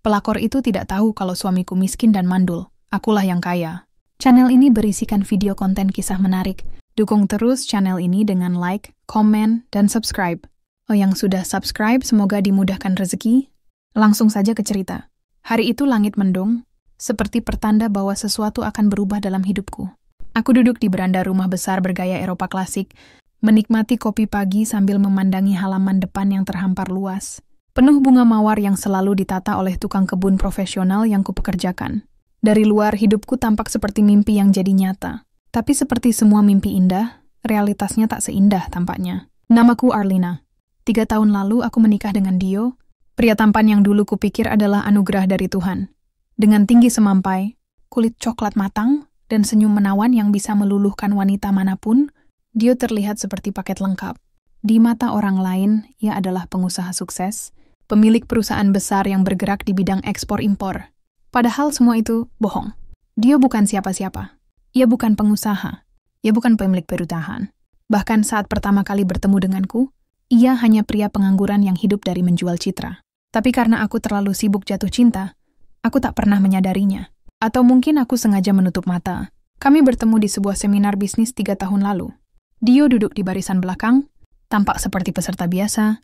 Pelakor itu tidak tahu kalau suamiku miskin dan mandul. Akulah yang kaya. Channel ini berisikan video konten kisah menarik. Dukung terus channel ini dengan like, komen, dan subscribe. Oh, yang sudah subscribe semoga dimudahkan rezeki. Langsung saja ke cerita. Hari itu langit mendung, seperti pertanda bahwa sesuatu akan berubah dalam hidupku. Aku duduk di beranda rumah besar bergaya Eropa klasik, menikmati kopi pagi sambil memandangi halaman depan yang terhampar luas. Penuh bunga mawar yang selalu ditata oleh tukang kebun profesional yang kupekerjakan. Dari luar, hidupku tampak seperti mimpi yang jadi nyata. Tapi seperti semua mimpi indah, realitasnya tak seindah tampaknya. Namaku Arlina. 3 tahun lalu aku menikah dengan Dio, pria tampan yang dulu kupikir adalah anugerah dari Tuhan. Dengan tinggi semampai, kulit coklat matang, dan senyum menawan yang bisa meluluhkan wanita manapun, Dio terlihat seperti paket lengkap. Di mata orang lain, ia adalah pengusaha sukses, pemilik perusahaan besar yang bergerak di bidang ekspor-impor. Padahal semua itu bohong. Dio bukan siapa-siapa. Ia bukan pengusaha. Ia bukan pemilik perusahaan. Bahkan saat pertama kali bertemu denganku, ia hanya pria pengangguran yang hidup dari menjual citra. Tapi karena aku terlalu sibuk jatuh cinta, aku tak pernah menyadarinya. Atau mungkin aku sengaja menutup mata. Kami bertemu di sebuah seminar bisnis 3 tahun lalu. Dio duduk di barisan belakang, tampak seperti peserta biasa.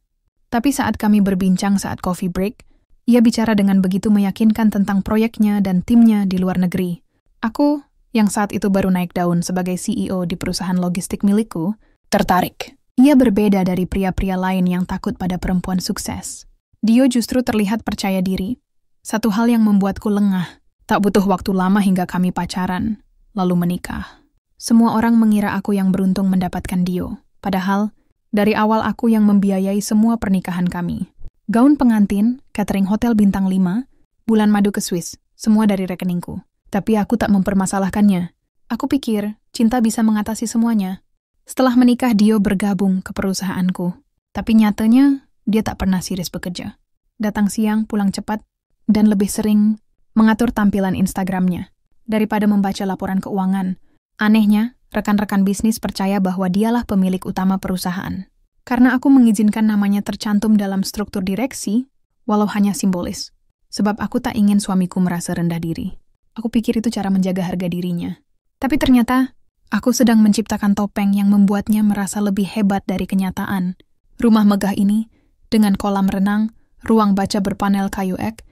Tapi saat kami berbincang saat coffee break, ia bicara dengan begitu meyakinkan tentang proyeknya dan timnya di luar negeri. Aku, yang saat itu baru naik daun sebagai CEO di perusahaan logistik milikku, tertarik. Ia berbeda dari pria-pria lain yang takut pada perempuan sukses. Dio justru terlihat percaya diri. Satu hal yang membuatku lengah. Tak butuh waktu lama hingga kami pacaran, lalu menikah. Semua orang mengira aku yang beruntung mendapatkan Dio. Padahal, dari awal aku yang membiayai semua pernikahan kami. Gaun pengantin, catering hotel bintang 5, bulan madu ke Swiss, semua dari rekeningku. Tapi aku tak mempermasalahkannya. Aku pikir cinta bisa mengatasi semuanya. Setelah menikah, Dio bergabung ke perusahaanku. Tapi nyatanya, dia tak pernah serius bekerja. Datang siang, pulang cepat, dan lebih sering mengatur tampilan Instagramnya daripada membaca laporan keuangan. Anehnya, rekan-rekan bisnis percaya bahwa dialah pemilik utama perusahaan. Karena aku mengizinkan namanya tercantum dalam struktur direksi, walau hanya simbolis. Sebab aku tak ingin suamiku merasa rendah diri. Aku pikir itu cara menjaga harga dirinya. Tapi ternyata, aku sedang menciptakan topeng yang membuatnya merasa lebih hebat dari kenyataan. Rumah megah ini, dengan kolam renang, ruang baca berpanel kayu ek,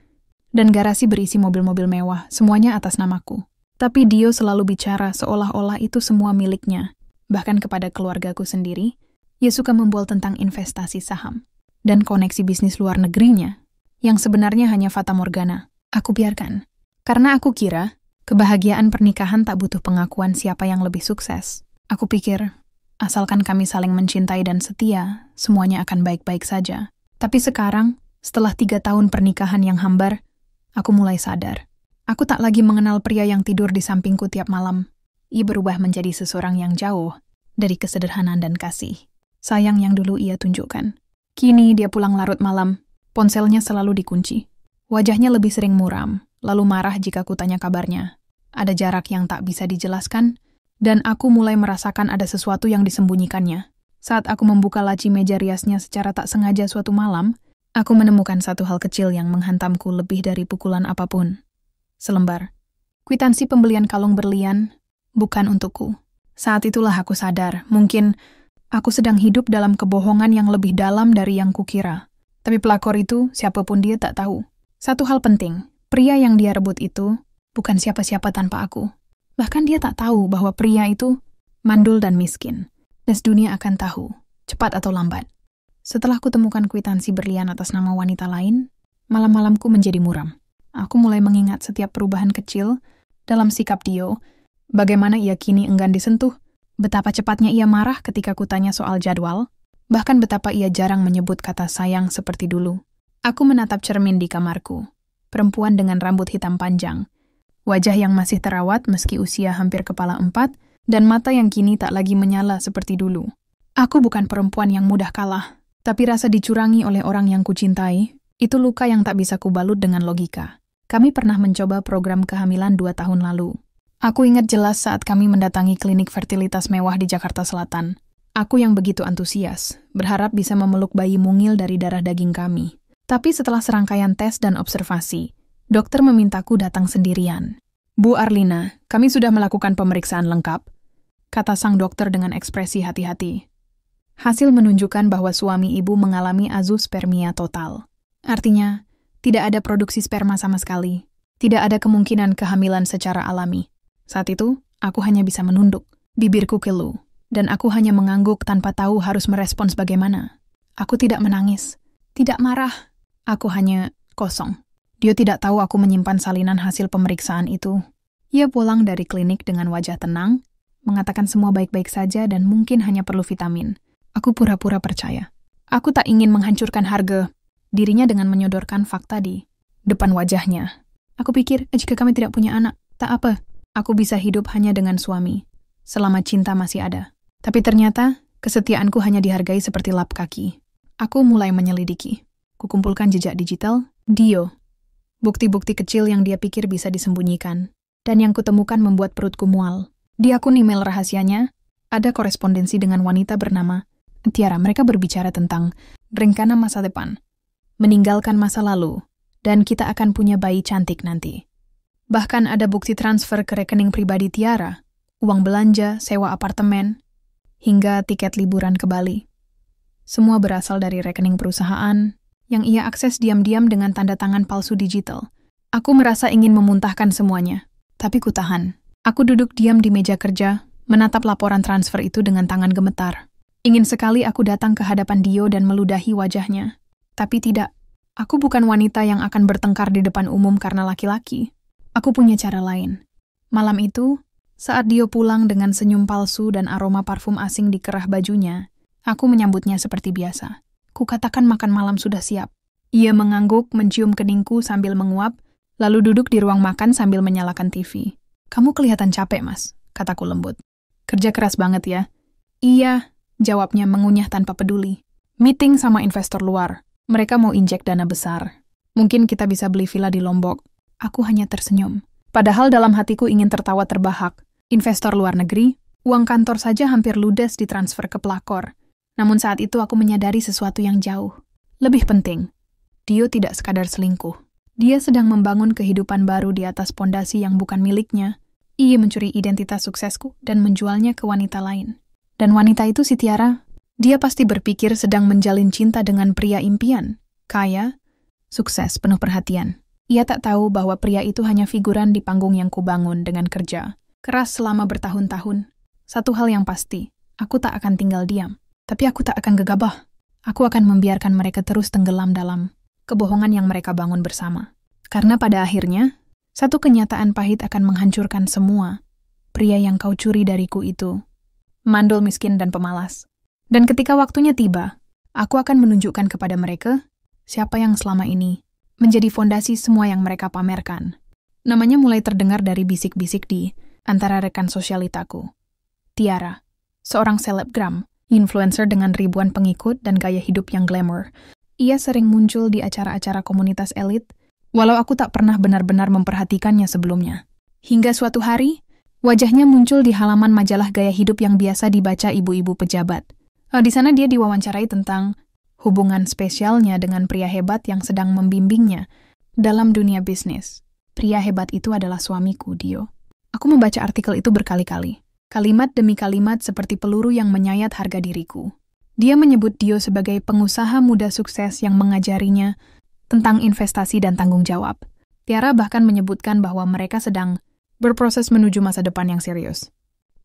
dan garasi berisi mobil-mobil mewah, semuanya atas namaku. Tapi Dio selalu bicara seolah-olah itu semua miliknya. Bahkan kepada keluargaku sendiri, ia suka membual tentang investasi saham dan koneksi bisnis luar negerinya, yang sebenarnya hanya fata morgana. Aku biarkan. Karena aku kira, kebahagiaan pernikahan tak butuh pengakuan siapa yang lebih sukses. Aku pikir, asalkan kami saling mencintai dan setia, semuanya akan baik-baik saja. Tapi sekarang, setelah 3 tahun pernikahan yang hambar, aku mulai sadar. Aku tak lagi mengenal pria yang tidur di sampingku tiap malam. Ia berubah menjadi seseorang yang jauh dari kesederhanaan dan kasih. Sayang yang dulu ia tunjukkan. Kini dia pulang larut malam, ponselnya selalu dikunci. Wajahnya lebih sering muram, lalu marah jika kutanya kabarnya. Ada jarak yang tak bisa dijelaskan, dan aku mulai merasakan ada sesuatu yang disembunyikannya. Saat aku membuka laci meja riasnya secara tak sengaja suatu malam, aku menemukan satu hal kecil yang menghantamku lebih dari pukulan apapun. Selembar. Kwitansi pembelian kalung berlian, bukan untukku. Saat itulah aku sadar, mungkin aku sedang hidup dalam kebohongan yang lebih dalam dari yang kukira. Tapi pelakor itu, siapapun dia tak tahu. Satu hal penting, pria yang dia rebut itu bukan siapa-siapa tanpa aku. Bahkan dia tak tahu bahwa pria itu mandul dan miskin. Dan dunia akan tahu, cepat atau lambat. Setelah kutemukan kwitansi berlian atas nama wanita lain, malam-malamku menjadi muram. Aku mulai mengingat setiap perubahan kecil dalam sikap Dio, bagaimana ia kini enggan disentuh, betapa cepatnya ia marah ketika kutanya soal jadwal, bahkan betapa ia jarang menyebut kata sayang seperti dulu. Aku menatap cermin di kamarku, perempuan dengan rambut hitam panjang, wajah yang masih terawat meski usia hampir kepala 4, dan mata yang kini tak lagi menyala seperti dulu. Aku bukan perempuan yang mudah kalah, tapi rasa dicurangi oleh orang yang kucintai, itu luka yang tak bisa kubalut dengan logika. Kami pernah mencoba program kehamilan 2 tahun lalu. Aku ingat jelas saat kami mendatangi klinik fertilitas mewah di Jakarta Selatan. Aku yang begitu antusias, berharap bisa memeluk bayi mungil dari darah daging kami. Tapi setelah serangkaian tes dan observasi, Dokter memintaku datang sendirian. Bu Arlina, kami sudah melakukan pemeriksaan lengkap, kata sang dokter dengan ekspresi hati-hati. Hasil menunjukkan bahwa suami ibu mengalami azoospermia total. Artinya, tidak ada produksi sperma sama sekali. Tidak ada kemungkinan kehamilan secara alami. Saat itu, aku hanya bisa menunduk. Bibirku kelu. Dan aku hanya mengangguk tanpa tahu harus merespons bagaimana. Aku tidak menangis. Tidak marah. Aku hanya kosong. Dia tidak tahu aku menyimpan salinan hasil pemeriksaan itu. Ia pulang dari klinik dengan wajah tenang, mengatakan semua baik-baik saja dan mungkin hanya perlu vitamin. Aku pura-pura percaya. Aku tak ingin menghancurkan harga dirinya dengan menyodorkan fakta di depan wajahnya. Aku pikir, jika kami tidak punya anak, tak apa. Aku bisa hidup hanya dengan suami, selama cinta masih ada. Tapi ternyata, kesetiaanku hanya dihargai seperti lap kaki. Aku mulai menyelidiki. Kukumpulkan jejak digital, Dio. Bukti-bukti kecil yang dia pikir bisa disembunyikan. Dan yang kutemukan membuat perutku mual. Di akun email rahasianya, ada korespondensi dengan wanita bernama Tiara. Mereka berbicara tentang rencana masa depan, meninggalkan masa lalu, dan kita akan punya bayi cantik nanti. Bahkan ada bukti transfer ke rekening pribadi Tiara, uang belanja, sewa apartemen, hingga tiket liburan ke Bali. Semua berasal dari rekening perusahaan yang ia akses diam-diam dengan tanda tangan palsu digital. Aku merasa ingin memuntahkan semuanya, tapi kutahan. Aku duduk diam di meja kerja, menatap laporan transfer itu dengan tangan gemetar. Ingin sekali aku datang ke hadapan Dio dan meludahi wajahnya. Tapi tidak. Aku bukan wanita yang akan bertengkar di depan umum karena laki-laki. Aku punya cara lain. Malam itu, saat Dio pulang dengan senyum palsu dan aroma parfum asing di kerah bajunya, aku menyambutnya seperti biasa. Kukatakan makan malam sudah siap. Ia mengangguk, mencium keningku sambil menguap, lalu duduk di ruang makan sambil menyalakan TV. Kamu kelihatan capek, Mas, kataku lembut. Kerja keras banget ya. Iya, jawabnya mengunyah tanpa peduli. Meeting sama investor luar. Mereka mau injek dana besar. Mungkin kita bisa beli villa di Lombok. Aku hanya tersenyum. Padahal dalam hatiku ingin tertawa terbahak. Investor luar negeri, uang kantor saja hampir ludes ditransfer ke pelakor. Namun saat itu aku menyadari sesuatu yang jauh. Lebih penting, Dio tidak sekadar selingkuh. Dia sedang membangun kehidupan baru di atas pondasi yang bukan miliknya. Ia mencuri identitas suksesku dan menjualnya ke wanita lain. Dan wanita itu si Tiara. Dia pasti berpikir sedang menjalin cinta dengan pria impian. Kaya, sukses, penuh perhatian. Ia tak tahu bahwa pria itu hanya figuran di panggung yang kubangun dengan kerja keras selama bertahun-tahun. Satu hal yang pasti, aku tak akan tinggal diam. Tapi aku tak akan gegabah. Aku akan membiarkan mereka terus tenggelam dalam kebohongan yang mereka bangun bersama. Karena pada akhirnya, satu kenyataan pahit akan menghancurkan semua. Pria yang kau curi dariku itu mandul, miskin, dan pemalas. Dan ketika waktunya tiba, aku akan menunjukkan kepada mereka siapa yang selama ini menjadi fondasi semua yang mereka pamerkan. Namanya mulai terdengar dari bisik-bisik di antara rekan sosialitaku. Tiara, seorang selebgram, influencer dengan ribuan pengikut dan gaya hidup yang glamour. Ia sering muncul di acara-acara komunitas elit, walau aku tak pernah benar-benar memperhatikannya sebelumnya. Hingga suatu hari, wajahnya muncul di halaman majalah gaya hidup yang biasa dibaca ibu-ibu pejabat. Di sana dia diwawancarai tentang hubungan spesialnya dengan pria hebat yang sedang membimbingnya dalam dunia bisnis. Pria hebat itu adalah suamiku, Dio. Aku membaca artikel itu berkali-kali. Kalimat demi kalimat seperti peluru yang menyayat harga diriku. Dia menyebut Dio sebagai pengusaha muda sukses yang mengajarinya tentang investasi dan tanggung jawab. Tiara bahkan menyebutkan bahwa mereka sedang berproses menuju masa depan yang serius.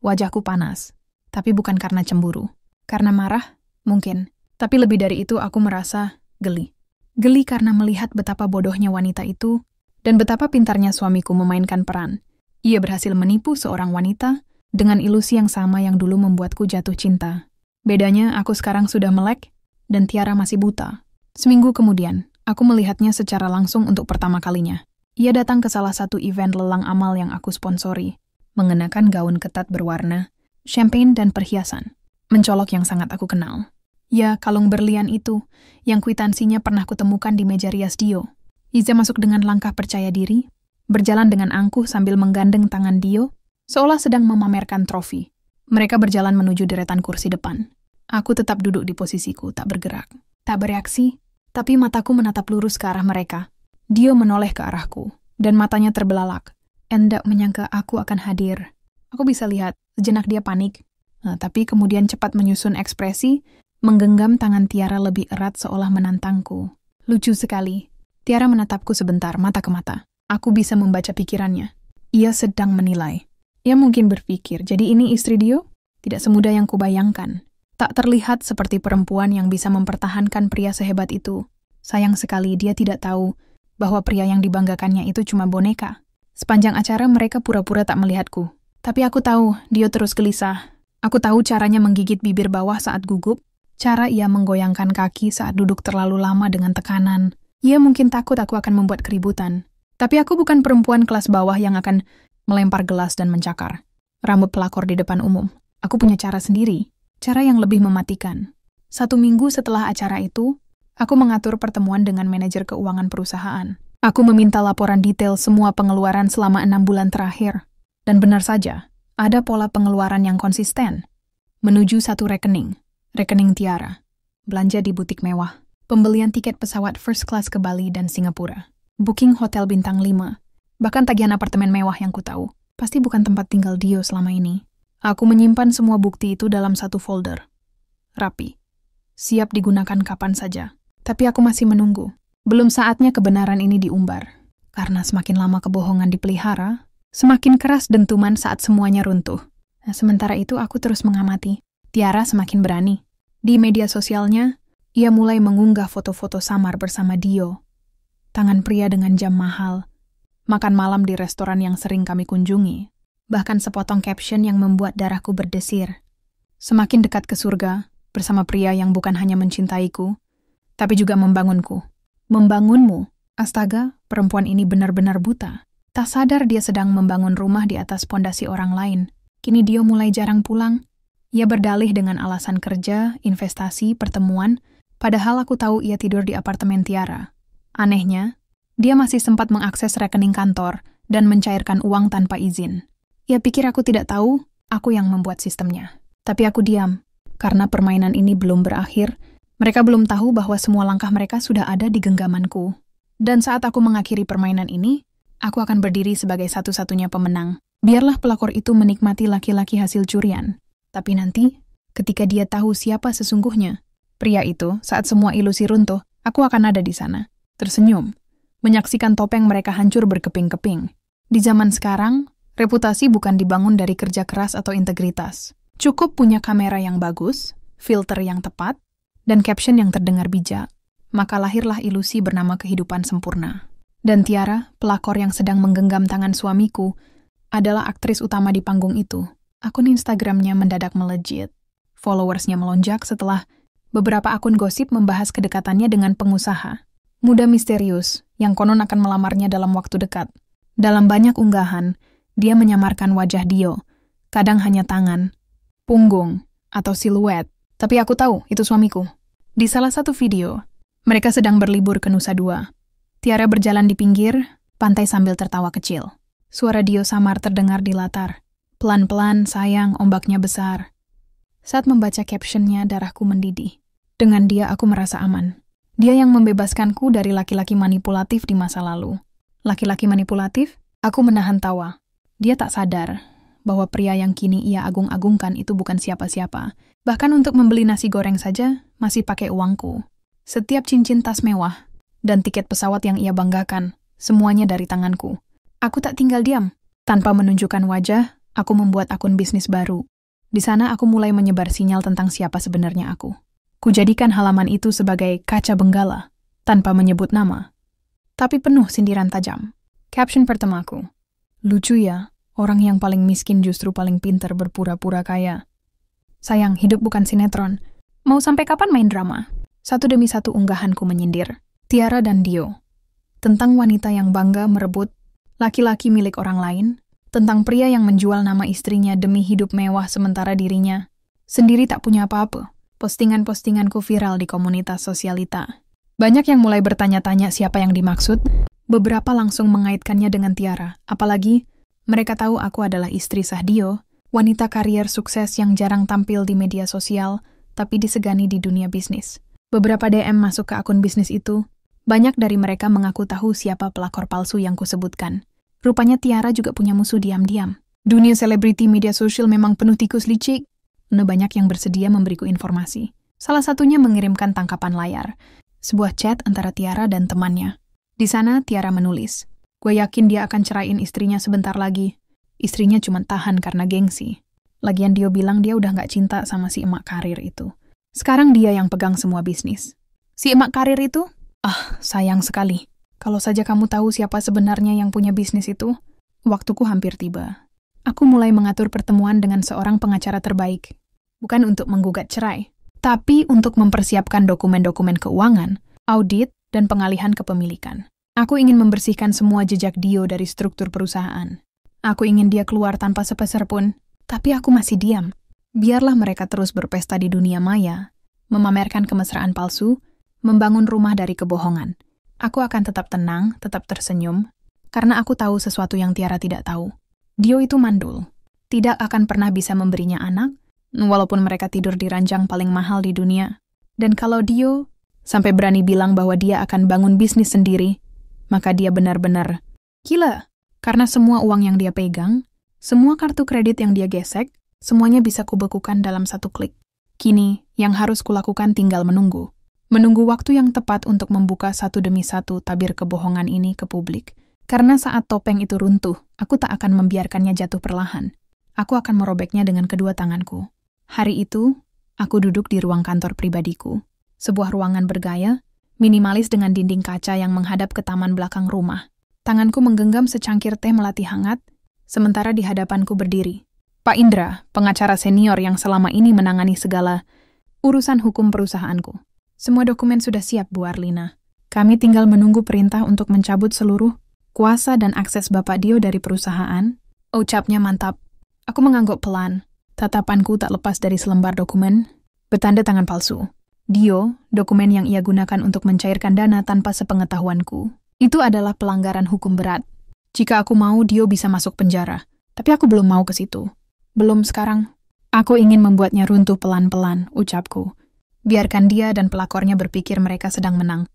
Wajahku panas, tapi bukan karena cemburu. Karena marah, mungkin. Tapi lebih dari itu aku merasa geli. Geli karena melihat betapa bodohnya wanita itu dan betapa pintarnya suamiku memainkan peran. Ia berhasil menipu seorang wanita dengan ilusi yang sama yang dulu membuatku jatuh cinta. Bedanya, aku sekarang sudah melek dan Tiara masih buta. Seminggu kemudian, aku melihatnya secara langsung untuk pertama kalinya. Ia datang ke salah satu event lelang amal yang aku sponsori, mengenakan gaun ketat berwarna, champagne dan perhiasan. Mencolok yang sangat aku kenal. Ya, kalung berlian itu, yang kwitansinya pernah kutemukan di meja rias Dio. Iza masuk dengan langkah percaya diri, berjalan dengan angkuh sambil menggandeng tangan Dio, seolah sedang memamerkan trofi. Mereka berjalan menuju deretan kursi depan. Aku tetap duduk di posisiku, tak bergerak. Tak bereaksi, tapi mataku menatap lurus ke arah mereka. Dio menoleh ke arahku, dan matanya terbelalak. Hendak menyangka aku akan hadir. Aku bisa lihat, sejenak dia panik. Tapi kemudian cepat menyusun ekspresi, menggenggam tangan Tiara lebih erat seolah menantangku. Lucu sekali. Tiara menatapku sebentar, mata ke mata. Aku bisa membaca pikirannya. Ia sedang menilai. Ia mungkin berpikir, jadi ini istri Dio? Tidak semudah yang kubayangkan. Tak terlihat seperti perempuan yang bisa mempertahankan pria sehebat itu. Sayang sekali dia tidak tahu bahwa pria yang dibanggakannya itu cuma boneka. Sepanjang acara mereka pura-pura tak melihatku. Tapi aku tahu, Dio terus gelisah. Aku tahu caranya menggigit bibir bawah saat gugup, cara ia menggoyangkan kaki saat duduk terlalu lama dengan tekanan. Ia mungkin takut aku akan membuat keributan. Tapi aku bukan perempuan kelas bawah yang akan melempar gelas dan mencakar rambut pelakor di depan umum. Aku punya cara sendiri, cara yang lebih mematikan. 1 minggu setelah acara itu, aku mengatur pertemuan dengan manajer keuangan perusahaan. Aku meminta laporan detail semua pengeluaran selama 6 bulan terakhir. Dan benar saja, ada pola pengeluaran yang konsisten. Menuju satu rekening Tiara. Belanja di butik mewah, pembelian tiket pesawat first class ke Bali dan Singapura, booking hotel bintang 5, bahkan tagihan apartemen mewah yang ku tahu. Pasti bukan tempat tinggal Dio selama ini. Aku menyimpan semua bukti itu dalam satu folder. Rapi. Siap digunakan kapan saja. Tapi aku masih menunggu. Belum saatnya kebenaran ini diumbar. Karena semakin lama kebohongan dipelihara, semakin keras dentuman saat semuanya runtuh. Sementara itu aku terus mengamati. Tiara semakin berani. Di media sosialnya, ia mulai mengunggah foto-foto samar bersama Dio. Tangan pria dengan jam mahal. Makan malam di restoran yang sering kami kunjungi. Bahkan sepotong caption yang membuat darahku berdesir. Semakin dekat ke surga, bersama pria yang bukan hanya mencintaiku, tapi juga membangunku. Membangunmu. Astaga, perempuan ini benar-benar buta. Tak sadar dia sedang membangun rumah di atas pondasi orang lain. Kini Dio mulai jarang pulang. Ia berdalih dengan alasan kerja, investasi, pertemuan, padahal aku tahu ia tidur di apartemen Tiara. Anehnya, dia masih sempat mengakses rekening kantor dan mencairkan uang tanpa izin. Ia pikir aku tidak tahu, aku yang membuat sistemnya. Tapi aku diam, karena permainan ini belum berakhir. Mereka belum tahu bahwa semua langkah mereka sudah ada di genggamanku. Dan saat aku mengakhiri permainan ini, aku akan berdiri sebagai satu-satunya pemenang. Biarlah pelakor itu menikmati laki-laki hasil curian. Tapi nanti, ketika dia tahu siapa sesungguhnya, pria itu, saat semua ilusi runtuh, aku akan ada di sana. Tersenyum, menyaksikan topeng mereka hancur berkeping-keping. Di zaman sekarang, reputasi bukan dibangun dari kerja keras atau integritas. Cukup punya kamera yang bagus, filter yang tepat, dan caption yang terdengar bijak. Maka lahirlah ilusi bernama kehidupan sempurna. Dan Tiara, pelakor yang sedang menggenggam tangan suamiku, adalah aktris utama di panggung itu. Akun Instagramnya mendadak melejit. Followersnya melonjak setelah beberapa akun gosip membahas kedekatannya dengan pengusaha muda misterius yang konon akan melamarnya dalam waktu dekat. Dalam banyak unggahan, dia menyamarkan wajah Dio, kadang hanya tangan, punggung, atau siluet. Tapi aku tahu, itu suamiku. Di salah satu video, mereka sedang berlibur ke Nusa Dua. Tiara berjalan di pinggir pantai sambil tertawa kecil. Suara Dio samar terdengar di latar. Pelan-pelan, sayang, ombaknya besar. Saat membaca captionnya, darahku mendidih. Dengan dia, aku merasa aman. Dia yang membebaskanku dari laki-laki manipulatif di masa lalu. Laki-laki manipulatif? Aku menahan tawa. Dia tak sadar bahwa pria yang kini ia agung-agungkan itu bukan siapa-siapa. Bahkan untuk membeli nasi goreng saja, masih pakai uangku. Setiap cincin tas mewah dan tiket pesawat yang ia banggakan, semuanya dari tanganku. Aku tak tinggal diam. Tanpa menunjukkan wajah, aku membuat akun bisnis baru. Di sana aku mulai menyebar sinyal tentang siapa sebenarnya aku. Kujadikan halaman itu sebagai kaca benggala, tanpa menyebut nama. Tapi penuh sindiran tajam. Caption pertamaku. Lucu ya, orang yang paling miskin justru paling pintar berpura-pura kaya. Sayang, hidup bukan sinetron. Mau sampai kapan main drama? Satu demi satu unggahanku menyindir. Tiara dan Dio. Tentang wanita yang bangga merebut laki-laki milik orang lain. Tentang pria yang menjual nama istrinya demi hidup mewah sementara dirinya sendiri tak punya apa-apa. Postingan-postinganku viral di komunitas sosialita. Banyak yang mulai bertanya-tanya siapa yang dimaksud. Beberapa langsung mengaitkannya dengan Tiara. Apalagi, mereka tahu aku adalah istri sah Dio, wanita karier sukses yang jarang tampil di media sosial, tapi disegani di dunia bisnis. Beberapa DM masuk ke akun bisnis itu, Banyak dari mereka mengaku tahu siapa pelakor palsu yang kusebutkan. Rupanya Tiara juga punya musuh diam-diam. Dunia selebriti media sosial memang penuh tikus licik. Banyak yang bersedia memberiku informasi. Salah satunya mengirimkan tangkapan layar. Sebuah chat antara Tiara dan temannya. Di sana Tiara menulis, "Gue yakin dia akan ceraiin istrinya sebentar lagi. Istrinya cuma tahan karena gengsi. Lagian dia bilang dia udah gak cinta sama si emak karir itu. Sekarang dia yang pegang semua bisnis. Si emak karir itu? Sayang sekali. Kalau saja kamu tahu siapa sebenarnya yang punya bisnis itu, waktuku hampir tiba. Aku mulai mengatur pertemuan dengan seorang pengacara terbaik. Bukan untuk menggugat cerai, tapi untuk mempersiapkan dokumen-dokumen keuangan, audit, dan pengalihan kepemilikan. Aku ingin membersihkan semua jejak Dio dari struktur perusahaan. Aku ingin dia keluar tanpa sepeser pun, tapi aku masih diam. Biarlah mereka terus berpesta di dunia maya, memamerkan kemesraan palsu, membangun rumah dari kebohongan. Aku akan tetap tenang, tetap tersenyum, karena aku tahu sesuatu yang Tiara tidak tahu. Dio itu mandul. Tidak akan pernah bisa memberinya anak, walaupun mereka tidur di ranjang paling mahal di dunia. Dan kalau Dio sampai berani bilang bahwa dia akan bangun bisnis sendiri, maka dia benar-benar gila. Karena semua uang yang dia pegang, semua kartu kredit yang dia gesek, semuanya bisa kubekukan dalam satu klik. Kini, yang harus kulakukan tinggal menunggu. Menunggu waktu yang tepat untuk membuka satu demi satu tabir kebohongan ini ke publik. Karena saat topeng itu runtuh, aku tak akan membiarkannya jatuh perlahan. Aku akan merobeknya dengan kedua tanganku. Hari itu, aku duduk di ruang kantor pribadiku. Sebuah ruangan bergaya, minimalis dengan dinding kaca yang menghadap ke taman belakang rumah. Tanganku menggenggam secangkir teh melati hangat, sementara di hadapanku berdiri Pak Indra, pengacara senior yang selama ini menangani segala urusan hukum perusahaanku. Semua dokumen sudah siap, Bu Arlina. Kami tinggal menunggu perintah untuk mencabut seluruh kuasa dan akses Bapak Dio dari perusahaan. Ucapnya mantap. Aku mengangguk pelan. Tatapanku tak lepas dari selembar dokumen bertanda tangan palsu. Dio, dokumen yang ia gunakan untuk mencairkan dana tanpa sepengetahuanku. Itu adalah pelanggaran hukum berat. Jika aku mau, Dio bisa masuk penjara. Tapi aku belum mau ke situ. Belum sekarang. Aku ingin membuatnya runtuh pelan-pelan, ucapku. Biarkan dia dan pelakornya berpikir mereka sedang menang.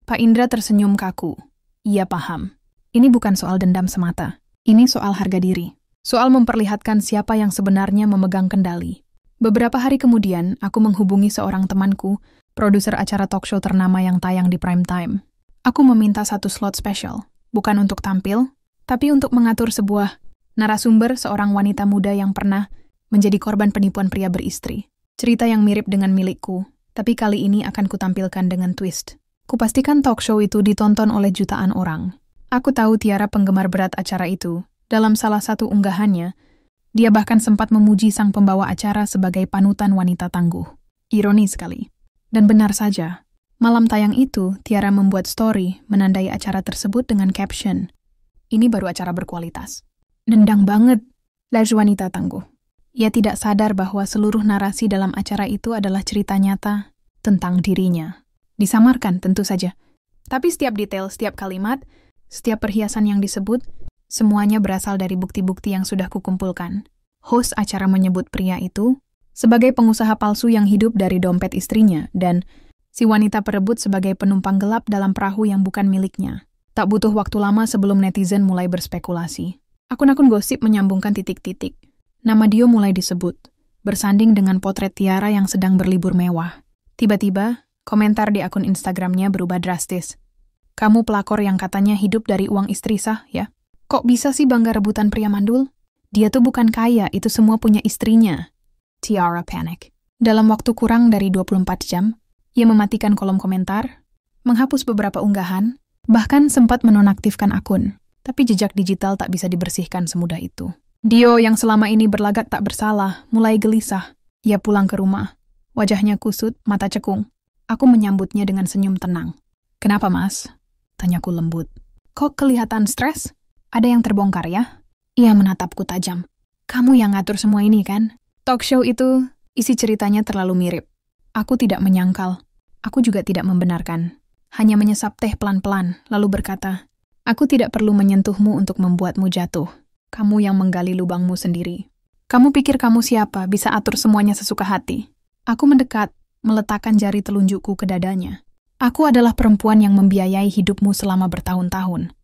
Pak Indra tersenyum kaku. Ia paham. Ini bukan soal dendam semata. Ini soal harga diri. Soal memperlihatkan siapa yang sebenarnya memegang kendali. Beberapa hari kemudian, aku menghubungi seorang temanku, produser acara talk show ternama yang tayang di prime time. Aku meminta satu slot spesial. Bukan untuk tampil, tapi untuk mengatur sebuah narasumber seorang wanita muda yang pernah menjadi korban penipuan pria beristri. Cerita yang mirip dengan milikku, tapi kali ini akan kutampilkan dengan twist. Kupastikan talk show itu ditonton oleh jutaan orang. Aku tahu Tiara penggemar berat acara itu. Dalam salah satu unggahannya, dia bahkan sempat memuji sang pembawa acara sebagai panutan wanita tangguh. Ironi sekali. Dan benar saja, malam tayang itu, Tiara membuat story menandai acara tersebut dengan caption, "Ini baru acara berkualitas." Nendang banget, laju wanita tangguh. Ia tidak sadar bahwa seluruh narasi dalam acara itu adalah cerita nyata tentang dirinya. Disamarkan tentu saja. Tapi setiap detail, setiap kalimat, setiap perhiasan yang disebut, semuanya berasal dari bukti-bukti yang sudah kukumpulkan. Host acara menyebut pria itu sebagai pengusaha palsu yang hidup dari dompet istrinya dan si wanita perebut sebagai penumpang gelap dalam perahu yang bukan miliknya. Tak butuh waktu lama sebelum netizen mulai berspekulasi. Akun-akun gosip menyambungkan titik-titik. Nama Dio mulai disebut, bersanding dengan potret Tiara yang sedang berlibur mewah. Tiba-tiba, komentar di akun Instagramnya berubah drastis. "Kamu pelakor yang katanya hidup dari uang istri sah, ya? Kok bisa sih bangga rebutan pria mandul? Dia tuh bukan kaya, itu semua punya istrinya." Tiara panik. Dalam waktu kurang dari 24 jam, ia mematikan kolom komentar, menghapus beberapa unggahan, bahkan sempat menonaktifkan akun. Tapi jejak digital tak bisa dibersihkan semudah itu. Dio yang selama ini berlagak tak bersalah, mulai gelisah. Ia pulang ke rumah. Wajahnya kusut, mata cekung. Aku menyambutnya dengan senyum tenang. "Kenapa, Mas?" tanyaku lembut. "Kok kelihatan stres? Ada yang terbongkar ya?" Ia menatapku tajam. "Kamu yang ngatur semua ini kan?" Talk show itu, isi ceritanya terlalu mirip. Aku tidak menyangkal. Aku juga tidak membenarkan. Hanya menyesap teh pelan-pelan, lalu berkata, "Aku tidak perlu menyentuhmu untuk membuatmu jatuh. Kamu yang menggali lubangmu sendiri. Kamu pikir kamu siapa, bisa atur semuanya sesuka hati?" Aku mendekat, meletakkan jari telunjukku ke dadanya. Aku adalah perempuan yang membiayai hidupmu selama bertahun-tahun,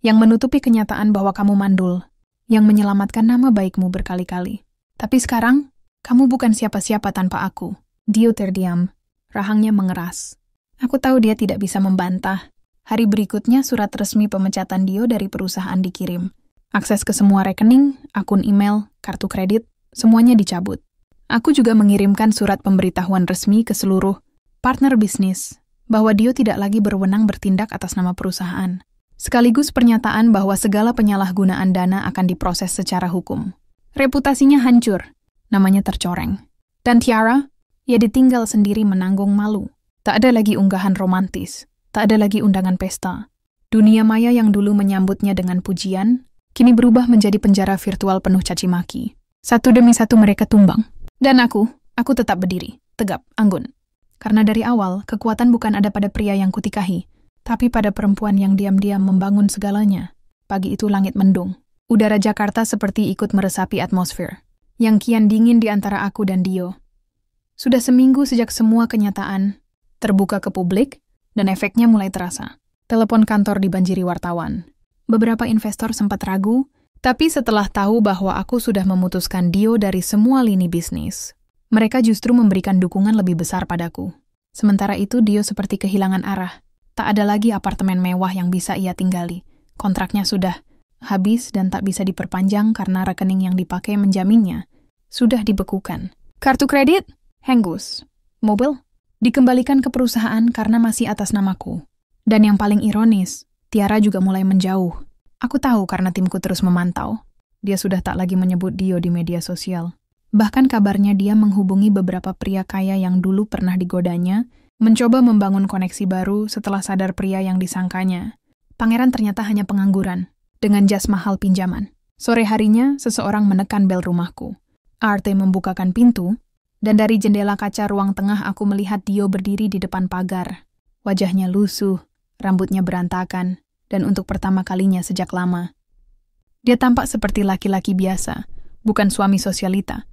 yang menutupi kenyataan bahwa kamu mandul, yang menyelamatkan nama baikmu berkali-kali. Tapi sekarang, kamu bukan siapa-siapa tanpa aku. Dio terdiam, rahangnya mengeras. Aku tahu dia tidak bisa membantah. Hari berikutnya surat resmi pemecatan Dio dari perusahaan dikirim. Akses ke semua rekening, akun email, kartu kredit, semuanya dicabut. Aku juga mengirimkan surat pemberitahuan resmi ke seluruh partner bisnis bahwa Dio tidak lagi berwenang bertindak atas nama perusahaan. Sekaligus pernyataan bahwa segala penyalahgunaan dana akan diproses secara hukum. Reputasinya hancur, namanya tercoreng. Dan Tiara, ia ditinggal sendiri menanggung malu. Tak ada lagi unggahan romantis, tak ada lagi undangan pesta. Dunia maya yang dulu menyambutnya dengan pujian, kini berubah menjadi penjara virtual penuh caci maki. Satu demi satu mereka tumbang. Dan aku tetap berdiri, tegap, anggun. Karena dari awal, kekuatan bukan ada pada pria yang kutikahi, tapi pada perempuan yang diam-diam membangun segalanya. Pagi itu langit mendung. Udara Jakarta seperti ikut meresapi atmosfer, yang kian dingin di antara aku dan Dio. Sudah seminggu sejak semua kenyataan terbuka ke publik, dan efeknya mulai terasa. Telepon kantor dibanjiri wartawan. Beberapa investor sempat ragu, tapi setelah tahu bahwa aku sudah memutuskan Dio dari semua lini bisnis, mereka justru memberikan dukungan lebih besar padaku. Sementara itu Dio seperti kehilangan arah. Tak ada lagi apartemen mewah yang bisa ia tinggali. Kontraknya sudah habis dan tak bisa diperpanjang karena rekening yang dipakai menjaminnya sudah dibekukan. Kartu kredit? Henggus. Mobil? Dikembalikan ke perusahaan karena masih atas namaku. Dan yang paling ironis, Tiara juga mulai menjauh. Aku tahu karena timku terus memantau. Dia sudah tak lagi menyebut Dio di media sosial. Bahkan kabarnya dia menghubungi beberapa pria kaya yang dulu pernah digodanya, mencoba membangun koneksi baru setelah sadar pria yang disangkanya. Pangeran ternyata hanya pengangguran, dengan jas mahal pinjaman. Sore harinya, seseorang menekan bel rumahku. Arte membukakan pintu, dan dari jendela kaca ruang tengah aku melihat Dio berdiri di depan pagar. Wajahnya lusuh, rambutnya berantakan, dan untuk pertama kalinya sejak lama. Dia tampak seperti laki-laki biasa, bukan suami sosialita,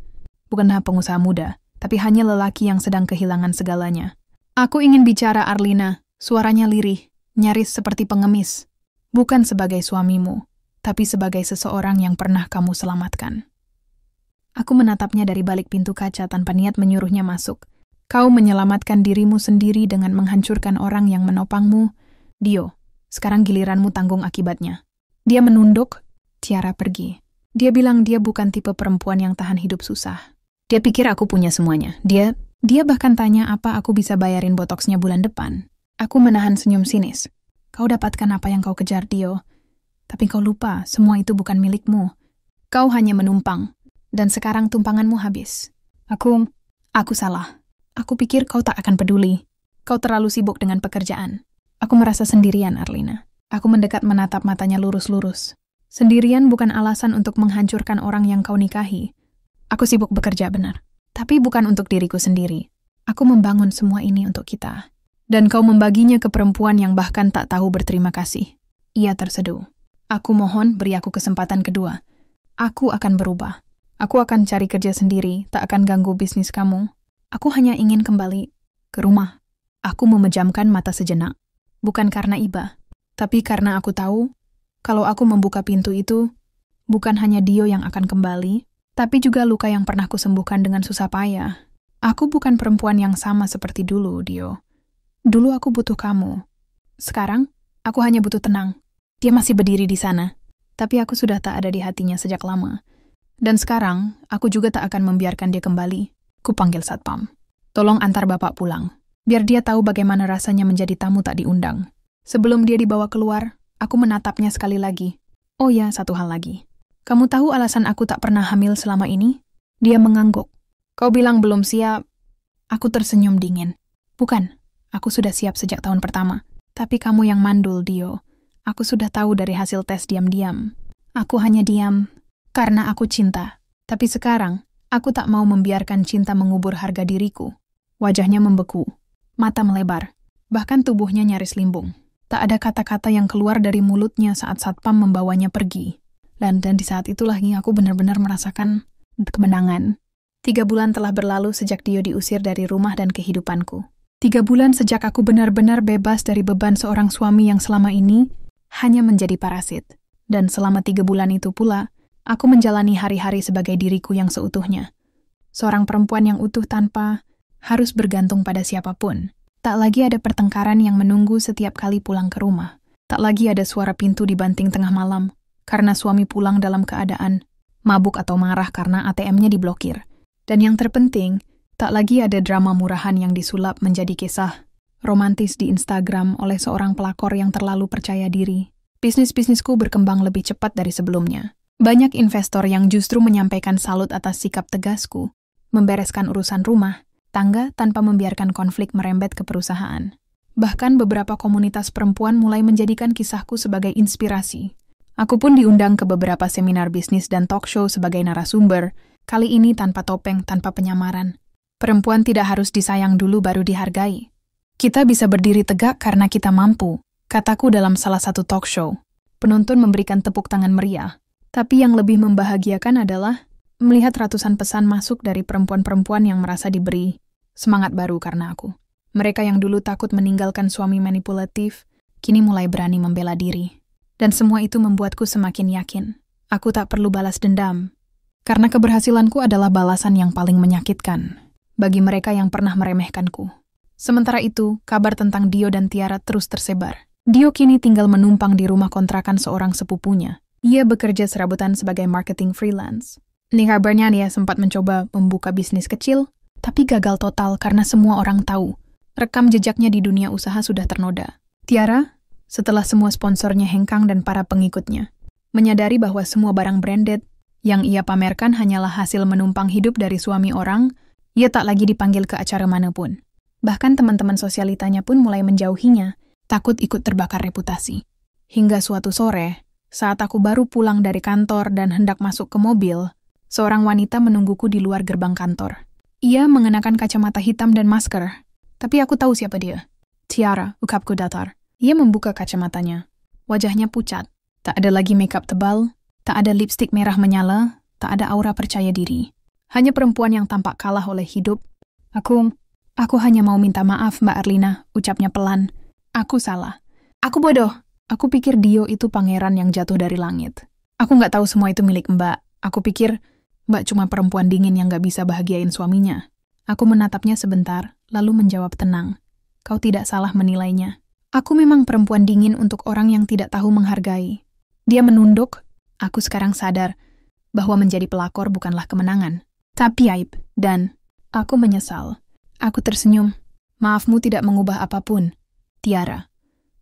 bukanlah pengusaha muda, tapi hanya lelaki yang sedang kehilangan segalanya. Aku ingin bicara, Arlina, suaranya lirih, nyaris seperti pengemis. Bukan sebagai suamimu, tapi sebagai seseorang yang pernah kamu selamatkan. Aku menatapnya dari balik pintu kaca tanpa niat menyuruhnya masuk. Kau menyelamatkan dirimu sendiri dengan menghancurkan orang yang menopangmu. Dio, sekarang giliranmu tanggung akibatnya. Dia menunduk, Tiara pergi. Dia bilang dia bukan tipe perempuan yang tahan hidup susah. Dia pikir aku punya semuanya. Dia bahkan tanya apa aku bisa bayarin botoksnya bulan depan. Aku menahan senyum sinis. Kau dapatkan apa yang kau kejar, Dio. Tapi kau lupa, semua itu bukan milikmu. Kau hanya menumpang. Dan sekarang tumpanganmu habis. Aku salah. Aku pikir kau tak akan peduli. Kau terlalu sibuk dengan pekerjaan. Aku merasa sendirian, Arlina. Aku mendekat menatap matanya lurus-lurus. Sendirian bukan alasan untuk menghancurkan orang yang kau nikahi. Aku sibuk bekerja, benar. Tapi bukan untuk diriku sendiri. Aku membangun semua ini untuk kita. Dan kau membaginya ke perempuan yang bahkan tak tahu berterima kasih. Ia terseduh. Aku mohon beri aku kesempatan kedua. Aku akan berubah. Aku akan cari kerja sendiri, tak akan ganggu bisnis kamu. Aku hanya ingin kembali ke rumah. Aku memejamkan mata sejenak. Bukan karena iba, tapi karena aku tahu, kalau aku membuka pintu itu, bukan hanya Dio yang akan kembali, tapi juga luka yang pernah kusembuhkan dengan susah payah. Aku bukan perempuan yang sama seperti dulu, Dio. Dulu aku butuh kamu. Sekarang, aku hanya butuh tenang. Dia masih berdiri di sana, tapi aku sudah tak ada di hatinya sejak lama. Dan sekarang, aku juga tak akan membiarkan dia kembali. Kupanggil satpam. Tolong antar bapak pulang. Biar dia tahu bagaimana rasanya menjadi tamu tak diundang. Sebelum dia dibawa keluar, aku menatapnya sekali lagi. Oh ya, satu hal lagi. Kamu tahu alasan aku tak pernah hamil selama ini? Dia mengangguk. Kau bilang belum siap. Aku tersenyum dingin. Bukan, aku sudah siap sejak tahun pertama. Tapi kamu yang mandul, Dio. Aku sudah tahu dari hasil tes diam-diam. Aku hanya diam karena aku cinta. Tapi sekarang, aku tak mau membiarkan cinta mengubur harga diriku. Wajahnya membeku, mata melebar, bahkan tubuhnya nyaris limbung. Tak ada kata-kata yang keluar dari mulutnya saat satpam membawanya pergi. Dan di saat itu lagi aku benar-benar merasakan kemenangan. 3 bulan telah berlalu sejak Dio diusir dari rumah dan kehidupanku. 3 bulan sejak aku benar-benar bebas dari beban seorang suami yang selama ini hanya menjadi parasit. Dan selama 3 bulan itu pula, aku menjalani hari-hari sebagai diriku yang seutuhnya. Seorang perempuan yang utuh tanpa harus bergantung pada siapapun. Tak lagi ada pertengkaran yang menunggu setiap kali pulang ke rumah. Tak lagi ada suara pintu dibanting tengah malam karena suami pulang dalam keadaan mabuk atau marah karena ATM-nya diblokir. Dan yang terpenting, tak lagi ada drama murahan yang disulap menjadi kisah romantis di Instagram oleh seorang pelakor yang terlalu percaya diri. Bisnis-bisnisku berkembang lebih cepat dari sebelumnya. Banyak investor yang justru menyampaikan salut atas sikap tegasku, membereskan urusan rumah, tangga tanpa membiarkan konflik merembet ke perusahaan. Bahkan beberapa komunitas perempuan mulai menjadikan kisahku sebagai inspirasi. Aku pun diundang ke beberapa seminar bisnis dan talk show sebagai narasumber, kali ini tanpa topeng, tanpa penyamaran. Perempuan tidak harus disayang dulu baru dihargai. Kita bisa berdiri tegak karena kita mampu, kataku dalam salah satu talk show. Penonton memberikan tepuk tangan meriah. Tapi yang lebih membahagiakan adalah melihat ratusan pesan masuk dari perempuan-perempuan yang merasa diberi semangat baru karena aku. Mereka yang dulu takut meninggalkan suami manipulatif, kini mulai berani membela diri. Dan semua itu membuatku semakin yakin. Aku tak perlu balas dendam. Karena keberhasilanku adalah balasan yang paling menyakitkan bagi mereka yang pernah meremehkanku. Sementara itu, kabar tentang Dio dan Tiara terus tersebar. Dio kini tinggal menumpang di rumah kontrakan seorang sepupunya. Ia bekerja serabutan sebagai marketing freelance. Ini kabarnya dia sempat mencoba membuka bisnis kecil, tapi gagal total karena semua orang tahu. Rekam jejaknya di dunia usaha sudah ternoda. Tiara, setelah semua sponsornya hengkang dan para pengikutnya, menyadari bahwa semua barang branded yang ia pamerkan hanyalah hasil menumpang hidup dari suami orang, ia tak lagi dipanggil ke acara manapun. Bahkan teman-teman sosialitanya pun mulai menjauhinya, takut ikut terbakar reputasi. Hingga suatu sore, saat aku baru pulang dari kantor dan hendak masuk ke mobil, seorang wanita menungguku di luar gerbang kantor. Ia mengenakan kacamata hitam dan masker, tapi aku tahu siapa dia. Tiara, ukapku datar. Ia membuka kacamatanya. Wajahnya pucat, tak ada lagi makeup tebal, tak ada lipstik merah menyala, tak ada aura percaya diri. Hanya perempuan yang tampak kalah oleh hidup. Aku hanya mau minta maaf, Mbak Arlina, ucapnya pelan. Aku salah. Aku bodoh. Aku pikir Dio itu pangeran yang jatuh dari langit. Aku nggak tahu semua itu milik Mbak. Aku pikir Mbak cuma perempuan dingin yang nggak bisa bahagiain suaminya. Aku menatapnya sebentar, lalu menjawab tenang. Kau tidak salah menilainya. Aku memang perempuan dingin untuk orang yang tidak tahu menghargai. Dia menunduk. Aku sekarang sadar bahwa menjadi pelakor bukanlah kemenangan, tapi aib. Dan aku menyesal. Aku tersenyum. Maafmu tidak mengubah apapun, Tiara.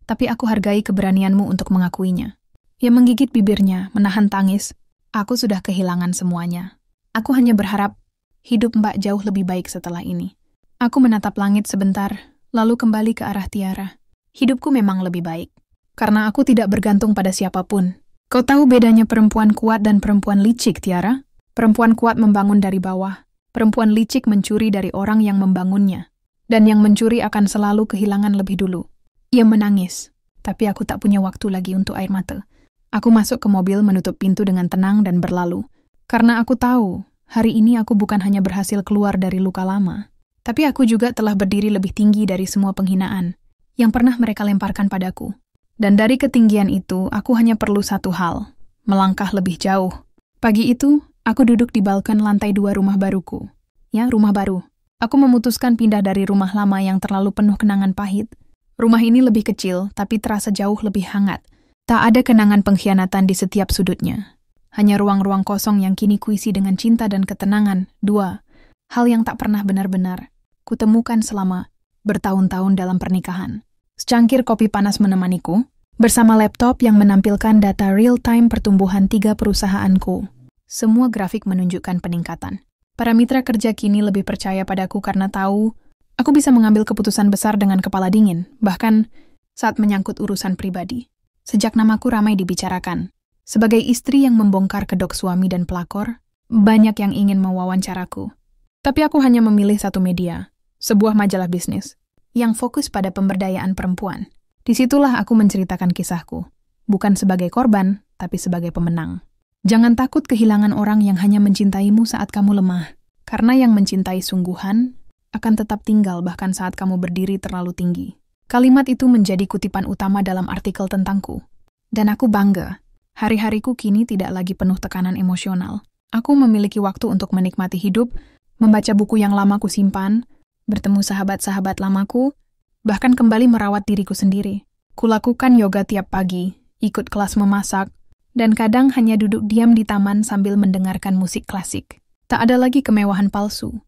Tapi aku hargai keberanianmu untuk mengakuinya. Ia menggigit bibirnya, menahan tangis. Aku sudah kehilangan semuanya. Aku hanya berharap hidup Mbak jauh lebih baik setelah ini. Aku menatap langit sebentar, lalu kembali ke arah Tiara. Hidupku memang lebih baik, karena aku tidak bergantung pada siapapun. Kau tahu bedanya perempuan kuat dan perempuan licik, Tiara? Perempuan kuat membangun dari bawah. Perempuan licik mencuri dari orang yang membangunnya. Dan yang mencuri akan selalu kehilangan lebih dulu. Ia menangis, tapi aku tak punya waktu lagi untuk air mata. Aku masuk ke mobil menutup pintu dengan tenang dan berlalu. Karena aku tahu, hari ini aku bukan hanya berhasil keluar dari luka lama, tapi aku juga telah berdiri lebih tinggi dari semua penghinaan yang pernah mereka lemparkan padaku. Dan dari ketinggian itu, aku hanya perlu satu hal, melangkah lebih jauh. Pagi itu, aku duduk di balkon lantai 2 rumah baruku. Ya, rumah baru. Aku memutuskan pindah dari rumah lama yang terlalu penuh kenangan pahit. Rumah ini lebih kecil, tapi terasa jauh lebih hangat. Tak ada kenangan pengkhianatan di setiap sudutnya. Hanya ruang-ruang kosong yang kini kuisi dengan cinta dan ketenangan. 2. Hal yang tak pernah benar-benar kutemukan selama bertahun-tahun dalam pernikahan. Secangkir kopi panas menemaniku, bersama laptop yang menampilkan data real-time pertumbuhan 3 perusahaanku. Semua grafik menunjukkan peningkatan. Para mitra kerja kini lebih percaya padaku karena tahu aku bisa mengambil keputusan besar dengan kepala dingin, bahkan saat menyangkut urusan pribadi. Sejak namaku ramai dibicarakan. Sebagai istri yang membongkar kedok suami dan pelakor, banyak yang ingin mewawancaraku. Tapi aku hanya memilih satu media, sebuah majalah bisnis, yang fokus pada pemberdayaan perempuan. Disitulah aku menceritakan kisahku, bukan sebagai korban, tapi sebagai pemenang. Jangan takut kehilangan orang yang hanya mencintaimu saat kamu lemah, karena yang mencintai sungguhan akan tetap tinggal bahkan saat kamu berdiri terlalu tinggi. Kalimat itu menjadi kutipan utama dalam artikel tentangku. Dan aku bangga. Hari-hariku kini tidak lagi penuh tekanan emosional. Aku memiliki waktu untuk menikmati hidup, membaca buku yang lama ku simpan, bertemu sahabat-sahabat lamaku, bahkan kembali merawat diriku sendiri. Kulakukan yoga tiap pagi, ikut kelas memasak, dan kadang hanya duduk diam di taman sambil mendengarkan musik klasik. Tak ada lagi kemewahan palsu.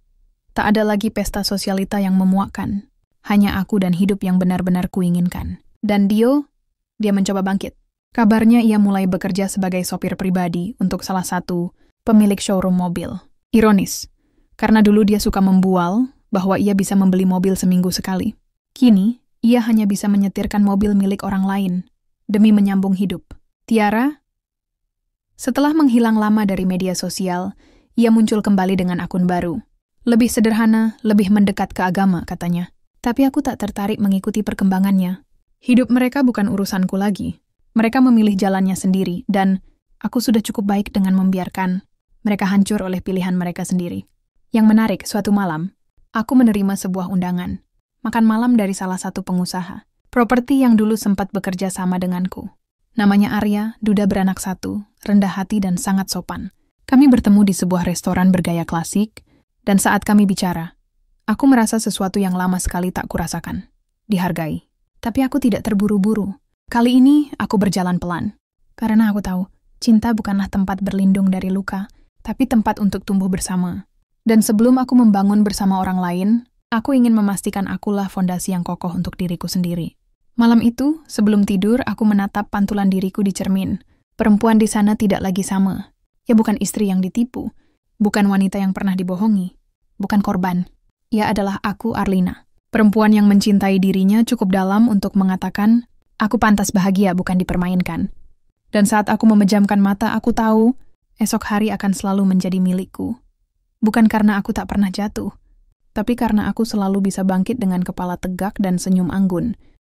Tak ada lagi pesta sosialita yang memuakkan. Hanya aku dan hidup yang benar-benar kuinginkan. Dan dia mencoba bangkit. Kabarnya ia mulai bekerja sebagai sopir pribadi untuk salah satu pemilik showroom mobil. Ironis, karena dulu dia suka membual bahwa ia bisa membeli mobil seminggu sekali. Kini, ia hanya bisa menyetirkan mobil milik orang lain demi menyambung hidup. Tiara, setelah menghilang lama dari media sosial, ia muncul kembali dengan akun baru. Lebih sederhana, lebih mendekat ke agama, katanya. Tapi aku tak tertarik mengikuti perkembangannya. Hidup mereka bukan urusanku lagi. Mereka memilih jalannya sendiri, dan aku sudah cukup baik dengan membiarkan mereka hancur oleh pilihan mereka sendiri. Yang menarik, suatu malam, aku menerima sebuah undangan. Makan malam dari salah satu pengusaha properti yang dulu sempat bekerja sama denganku. Namanya Arya, duda beranak satu, rendah hati dan sangat sopan. Kami bertemu di sebuah restoran bergaya klasik, dan saat kami bicara, aku merasa sesuatu yang lama sekali tak kurasakan. Dihargai. Tapi aku tidak terburu-buru. Kali ini aku berjalan pelan. Karena aku tahu, cinta bukanlah tempat berlindung dari luka, tapi tempat untuk tumbuh bersama. Dan sebelum aku membangun bersama orang lain, aku ingin memastikan akulah fondasi yang kokoh untuk diriku sendiri. Malam itu, sebelum tidur, aku menatap pantulan diriku di cermin. Perempuan di sana tidak lagi sama. Ia bukan istri yang ditipu, bukan wanita yang pernah dibohongi, bukan korban. Ia adalah aku, Arlina. Perempuan yang mencintai dirinya cukup dalam untuk mengatakan, aku pantas bahagia bukan dipermainkan. Dan saat aku memejamkan mata, aku tahu, esok hari akan selalu menjadi milikku. Bukan karena aku tak pernah jatuh, tapi karena aku selalu bisa bangkit dengan kepala tegak dan senyum anggun.